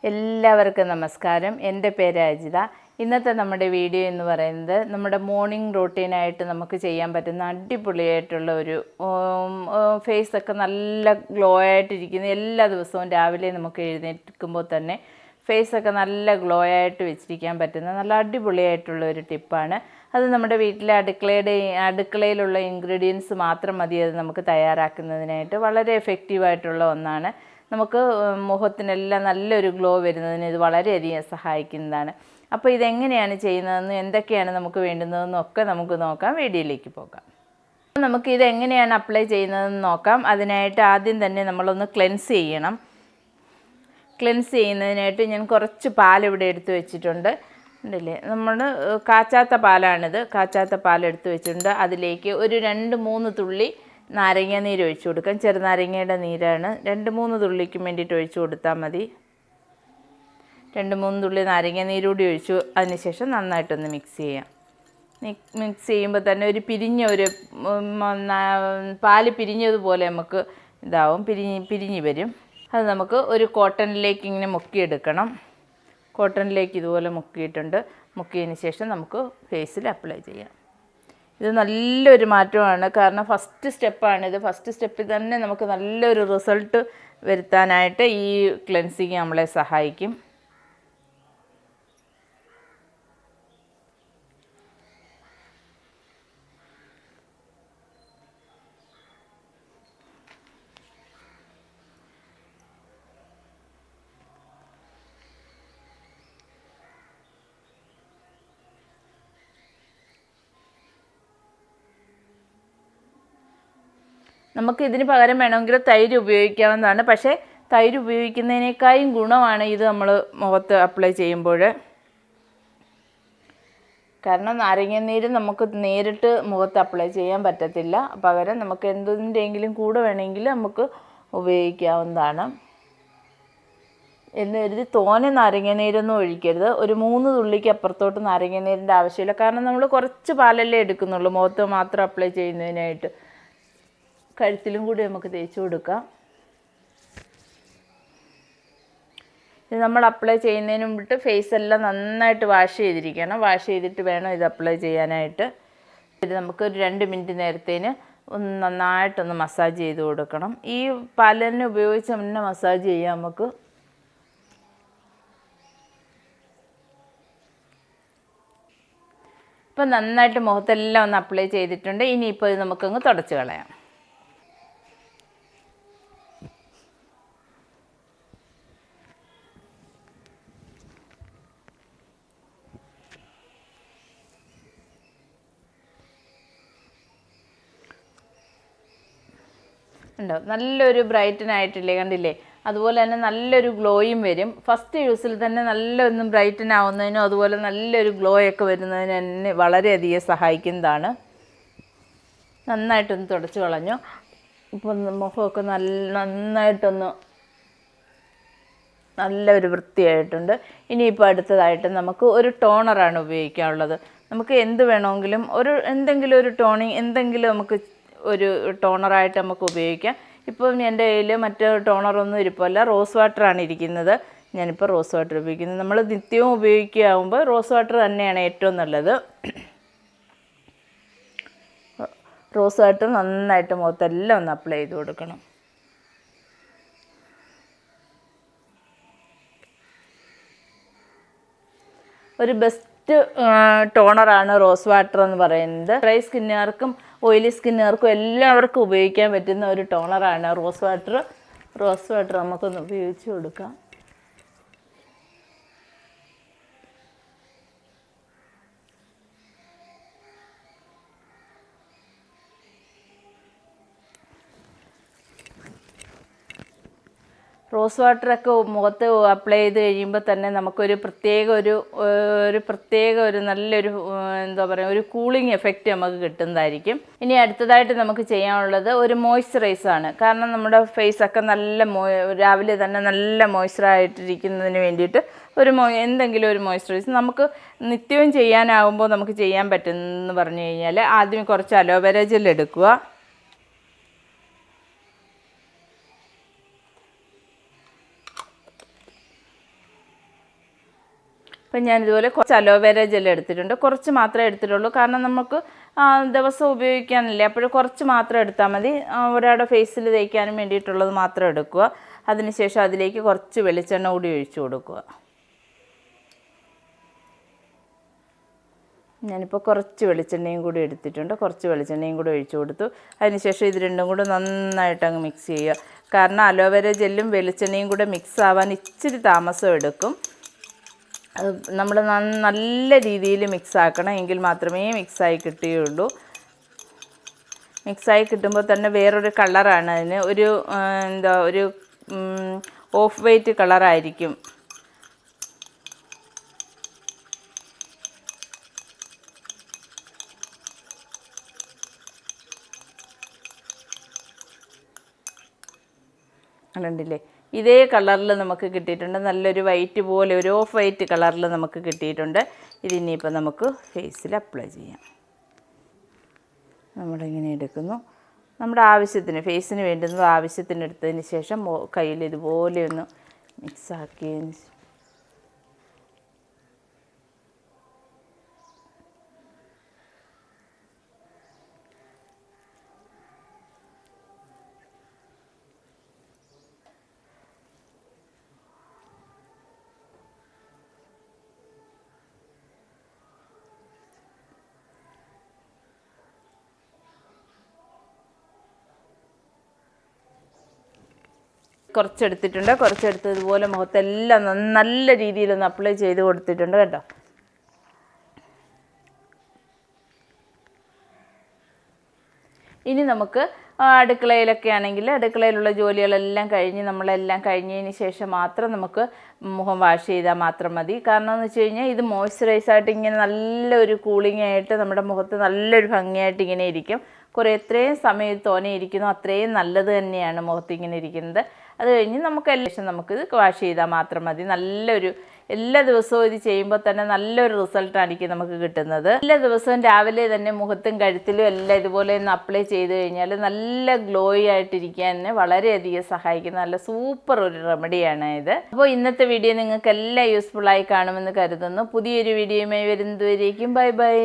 എല്ലാവർക്കും നമസ്കാരം. എൻ്റെ പേര് അജിത. ഇന്നത്തെ നമ്മുടെ വീഡിയോ എന്ന് പറയുന്നത് നമ്മുടെ മോർണിംഗ് റൂട്ടീനായിട്ട് നമുക്ക് ചെയ്യാൻ പറ്റുന്ന അടിപൊളിയായിട്ടുള്ള ഒരു ഫേസൊക്കെ നല്ല ഗ്ലോ ആയിട്ടിരിക്കുന്ന എല്ലാ ദിവസവും രാവിലെ നമുക്ക് എഴുന്നേൽക്കുമ്പോൾ തന്നെ ഫേസൊക്കെ നല്ല ഗ്ലോ ആയിട്ട് വെച്ചിരിക്കാൻ പറ്റുന്ന നല്ല അടിപൊളിയായിട്ടുള്ള ഒരു ടിപ്പാണ്. അത് നമ്മുടെ വീട്ടിലെ അടുക്കളയിലുള്ള ഇൻഗ്രീഡിയൻസ് മാത്രം മതി അത് നമുക്ക് തയ്യാറാക്കുന്നതിനായിട്ട്. വളരെ എഫക്റ്റീവായിട്ടുള്ള ഒന്നാണ്. നമുക്ക് മുഖത്തിനെല്ലാം നല്ലൊരു ഗ്ലോ വരുന്നതിന് ഇത് വളരെയധികം സഹായിക്കുന്നതാണ്. അപ്പോൾ ഇതെങ്ങനെയാണ് ചെയ്യുന്നതെന്നും എന്തൊക്കെയാണ് നമുക്ക് വേണ്ടുന്നതെന്നും ഒക്കെ നമുക്ക് നോക്കാം. വീഡിയോയിലേക്ക് പോകാം. നമുക്ക് ഇതെങ്ങനെയാണ് അപ്ലൈ ചെയ്യുന്നതെന്ന് നോക്കാം. അതിനായിട്ട് ആദ്യം തന്നെ നമ്മളൊന്ന് ക്ലെൻസ് ചെയ്യണം. ക്ലെൻസ് ചെയ്യുന്നതിനായിട്ട് ഞാൻ കുറച്ച് പാലിവിടെ എടുത്ത് വെച്ചിട്ടുണ്ട്. ഉണ്ടല്ലേ, നമ്മൾ കാച്ചാത്ത പാലാണിത്. കാച്ചാത്ത പാലെടുത്ത് വെച്ചിട്ടുണ്ട്. അതിലേക്ക് ഒരു 2-3 തുള്ളി നാരങ്ങ നീര് ഒഴിച്ചു കൊടുക്കാം. ചെറുനാരങ്ങയുടെ നീരാണ്. 2-3 തുള്ളിക്ക് വേണ്ടിയിട്ട് ഒഴിച്ചു കൊടുത്താൽ മതി. 2-3 തുള്ളി നാരങ്ങ നീരൂടി ഒഴിച്ചു. അതിനുശേഷം നന്നായിട്ടൊന്ന് മിക്സ് ചെയ്യാം. മിക്സ് ചെയ്യുമ്പോൾ തന്നെ ഒരു പാല് പിരിഞ്ഞതുപോലെ നമുക്ക് ഇതാവും, പിരിഞ്ഞ് വരും. അത് നമുക്ക് ഒരു കോട്ടണിലേക്ക് ഇങ്ങനെ മുക്കിയെടുക്കണം. കോട്ടണിലേക്ക് ഇതുപോലെ മുക്കിയതിന് ശേഷം നമുക്ക് ഫേസിൽ അപ്ലൈ ചെയ്യാം. ഇത് നല്ലൊരു മാറ്റമാണ്. കാരണം ഫസ്റ്റ് സ്റ്റെപ്പാണിത്. ഫസ്റ്റ് സ്റ്റെപ്പിൽ തന്നെ നമുക്ക് നല്ലൊരു റിസൾട്ട് വരുത്താനായിട്ട് ഈ ക്ലെൻസിങ് നമ്മളെ സഹായിക്കും. നമുക്ക് ഇതിന് പകരം വേണമെങ്കിൽ തൈര് ഉപയോഗിക്കാവുന്നതാണ്. പക്ഷേ തൈര് ഉപയോഗിക്കുന്നതിനേക്കാളും ഗുണമാണ് ഇത് നമ്മൾ മുഖത്ത് അപ്ലൈ ചെയ്യുമ്പോൾ. കാരണം നാരങ്ങാനീര് നമുക്ക് നേരിട്ട് മുഖത്ത് അപ്ലൈ ചെയ്യാൻ പറ്റത്തില്ല. പകരം നമുക്ക് എന്തിൻ്റെയെങ്കിലും കൂടെ വേണമെങ്കിൽ നമുക്ക് ഉപയോഗിക്കാവുന്നതാണ്. എന്ന് കരുതി തോനെ നാരങ്ങാനീരൊന്നും ഒഴിക്കരുത്. ഒരു 3 തുള്ളിക്ക് അപ്പുറത്തോട്ട് നാരങ്ങാനീരിൻ്റെ ആവശ്യമില്ല. കാരണം നമ്മൾ കുറച്ച് പാലല്ലേ എടുക്കുന്നുള്ളൂ മുഖത്ത് മാത്രം അപ്ലൈ ചെയ്യുന്നതിനായിട്ട്. കഴുത്തിലും കൂടി നമുക്ക് തേച്ച് കൊടുക്കാം. ഇത് നമ്മൾ അപ്ലൈ ചെയ്യുന്നതിന് മുമ്പിട്ട് ഫേസെല്ലാം നന്നായിട്ട് വാഷ് ചെയ്തിരിക്കണം. വാഷ് ചെയ്തിട്ട് വേണം ഇത് അപ്ലൈ ചെയ്യാനായിട്ട്. ഇത് നമുക്ക് ഒരു 2 മിനിറ്റ് നേരത്തേന് ഒന്ന് നന്നായിട്ടൊന്ന് മസാജ് ചെയ്ത് കൊടുക്കണം. ഈ പാൽ തന്നെ ഉപയോഗിച്ച് തന്നെ മസാജ് ചെയ്യാം നമുക്ക്. ഇപ്പം നന്നായിട്ട് മുഖത്തെല്ലാം ഒന്ന് അപ്ലൈ ചെയ്തിട്ടുണ്ട്. ഇനിയിപ്പോൾ ഇത് നമുക്കങ്ങ് തുടച്ച് കളയാം. ഉണ്ടാവും, നല്ലൊരു ബ്രൈറ്റനായിട്ടില്ലേ, കണ്ടില്ലേ? അതുപോലെ തന്നെ നല്ലൊരു ഗ്ലോയും വരും. ഫസ്റ്റ് യൂസിൽ തന്നെ നല്ലൊന്ന് ബ്രൈറ്റൻ ആവുന്നതിനും അതുപോലെ നല്ലൊരു ഗ്ലോ ഒക്കെ വരുന്നതിന് എന്നെ വളരെയധികം സഹായിക്കുന്നതാണ്. നന്നായിട്ടൊന്ന് തുടച്ച് കളഞ്ഞു. ഇപ്പം മുഖമൊക്കെ നല്ലൊരു വൃത്തിയായിട്ടുണ്ട്. ഇനിയിപ്പോൾ അടുത്തതായിട്ട് നമുക്ക് ഒരു ടോണറാണ് ഉപയോഗിക്കാനുള്ളത്. നമുക്ക് എന്ത് വേണമെങ്കിലും എന്തെങ്കിലും ഒരു എന്തെങ്കിലും നമുക്ക് ഒരു ടോണറായിട്ട് നമുക്ക് ഉപയോഗിക്കാം. ഇപ്പം എൻ്റെ കയ്യിൽ മറ്റ് ടോണറൊന്നും ഇരിപ്പല്ല, റോസ് വാട്ടറാണ് ഇരിക്കുന്നത്. ഞാനിപ്പോൾ റോസ് വാട്ടർ ഉപയോഗിക്കുന്നത്. നമ്മൾ നിത്യവും ഉപയോഗിക്കുകയാകുമ്പോൾ റോസ് വാട്ടർ തന്നെയാണ് ഏറ്റവും നല്ലത്. റോസ് വാട്ടർ നന്നായിട്ട് മുഖത്തെല്ലാം ഒന്ന് അപ്ലൈ ചെയ്ത് കൊടുക്കണം. ഒരു ബെസ്റ്റ് ടോണറാണ് റോസ് വാട്ടർ എന്ന് പറയുന്നത്. ഡ്രൈ സ്കിന്നുകാർക്കും ഓയിലി സ്കിന്നുകാർക്കും എല്ലാവർക്കും ഉപയോഗിക്കാൻ പറ്റുന്ന ഒരു ടോണറാണ് റോസ് വാട്ടർ. റോസ് വാട്ടർ നമുക്കൊന്ന് ഉപയോഗിച്ച് കൊടുക്കാം. റോസ് വാട്ടറൊക്കെ മുഖത്ത് അപ്ലൈ ചെയ്ത് കഴിയുമ്പോൾ തന്നെ നമുക്കൊരു പ്രത്യേക നല്ലൊരു എന്താ പറയുക, ഒരു കൂളിംഗ് എഫക്റ്റ് നമുക്ക് കിട്ടുന്നതായിരിക്കും. ഇനി അടുത്തതായിട്ട് നമുക്ക് ചെയ്യാനുള്ളത് ഒരു മോയ്സ്ചറൈസാണ്. കാരണം നമ്മുടെ ഫേസൊക്കെ രാവിലെ തന്നെ നല്ല മോയ്സ്ചറായിട്ടിരിക്കുന്നതിന് വേണ്ടിയിട്ട് എന്തെങ്കിലും ഒരു മോയ്സ്ചറൈസ് നമുക്ക് നിത്യവും ചെയ്യാനാവുമ്പോൾ നമുക്ക് ചെയ്യാൻ പറ്റുമെന്ന് പറഞ്ഞു കഴിഞ്ഞാൽ ആദ്യം കുറച്ച് അലോവേര ജെൽ എടുക്കുക. അപ്പം ഞാനിതുപോലെ കുറച്ച് അലോവേര ജെൽ എടുത്തിട്ടുണ്ട്. കുറച്ച് മാത്രമേ എടുത്തിട്ടുള്ളൂ, കാരണം നമുക്ക് ദിവസം ഉപയോഗിക്കാനില്ലേ, അപ്പോൾ കുറച്ച് മാത്രം എടുത്താൽ മതി. ഒരാളുടെ ഫേസിൽ തേക്കാനും വേണ്ടിയിട്ടുള്ളത് മാത്രം എടുക്കുക. അതിനുശേഷം അതിലേക്ക് കുറച്ച് വെളിച്ചെണ്ണ കൂടി ഒഴിച്ചു കൊടുക്കുക. ഞാനിപ്പോൾ കുറച്ച് വെളിച്ചെണ്ണയും കൂടി എടുത്തിട്ടുണ്ട്. കുറച്ച് വെളിച്ചെണ്ണയും കൂടി ഒഴിച്ചു കൊടുത്തു. അതിനുശേഷം ഇത് രണ്ടും കൂടെ നന്നായിട്ട് അങ്ങ് മിക്സ് ചെയ്യുക. കാരണം അലോവേര ജെല്ലും വെളിച്ചെണ്ണയും കൂടെ മിക്സ് ആവാൻ ഇച്ചിരി താമസം എടുക്കും. നമ്മൾ നല്ല രീതിയിൽ മിക്സ് ആക്കണം, എങ്കിൽ മാത്രമേ മിക്സായി കിട്ടുകയുള്ളൂ. മിക്സായി കിട്ടുമ്പോൾ തന്നെ വേറൊരു കളറാണ് അതിന്, ഒരു ഓഫ് വൈറ്റ് കളറായിരിക്കും. കണ്ടില്ലേ, ഇതേ കളറിൽ നമുക്ക് കിട്ടിയിട്ടുണ്ട്. നല്ലൊരു വൈറ്റ് പോലെ ഒരു ഓഫ് വൈറ്റ് കളറിൽ നമുക്ക് കിട്ടിയിട്ടുണ്ട്. ഇതിനിപ്പോൾ നമുക്ക് ഫേസിൽ അപ്ലൈ ചെയ്യാം. നമ്മളിങ്ങനെ എടുക്കുന്നു, നമ്മുടെ ആവശ്യത്തിന്, ഫേസിന് വേണ്ടുന്നത് ആവശ്യത്തിന് എടുത്തതിന് ശേഷം കയ്യിൽ ഇതുപോലെ ഒന്ന് മിക്സാക്കിയതിന് ശേഷം കുറച്ചെടുത്തിട്ടുണ്ട്. കുറച്ചെടുത്തതുപോലെ മുഖത്തെല്ലാം നല്ല രീതിയിലൊന്ന് അപ്ലൈ ചെയ്ത് കൊടുത്തിട്ടുണ്ട് കേട്ടോ. ഇനി നമുക്ക് അടുക്കളയിലൊക്കെ ആണെങ്കിൽ അടുക്കളയിലുള്ള ജോലികളെല്ലാം കഴിഞ്ഞ് നമ്മളെല്ലാം കഴിഞ്ഞതിന് ശേഷം മാത്രം നമുക്ക് മുഖം വാഷ് ചെയ്താൽ മാത്രം മതി. കാരണം എന്ന് വെച്ച് കഴിഞ്ഞാൽ ഇത് മോയ്സ്ചറൈസായിട്ട് ഇങ്ങനെ നല്ലൊരു കൂളിംഗ് ആയിട്ട് നമ്മുടെ മുഖത്ത് നല്ലൊരു ഭംഗിയായിട്ട് ഇങ്ങനെ ഇരിക്കും. എത്രയും സമയം തോനെ ഇരിക്കുന്നു അത്രയും നല്ലത് തന്നെയാണ് മുഖത്ത് ഇങ്ങനെ ഇരിക്കുന്നത്. അത് കഴിഞ്ഞ് നമുക്കിത് വാഷ് ചെയ്താൽ മാത്രം മതി. എല്ലാ ദിവസവും ഇത് ചെയ്യുമ്പോൾ തന്നെ നല്ലൊരു റിസൾട്ടായിരിക്കും നമുക്ക് കിട്ടുന്നത്. എല്ലാ ദിവസവും രാവിലെ തന്നെ മുഖത്തും കഴുത്തിലും എല്ലാം ഇതുപോലെ ഒന്ന് അപ്ലൈ ചെയ്ത് കഴിഞ്ഞാൽ നല്ല ഗ്ലോയി ആയിട്ടിരിക്കാൻ വളരെയധികം സഹായിക്കുന്ന നല്ല സൂപ്പർ ഒരു റെമഡിയാണ് ഇത്. അപ്പോൾ ഇന്നത്തെ വീഡിയോ നിങ്ങൾക്ക് എല്ലാം യൂസ്ഫുള്ളായി കാണുമെന്ന് കരുതുന്നു. പുതിയൊരു വീഡിയോയുമായി വരുന്നതുവരേക്കും ബൈ ബൈ.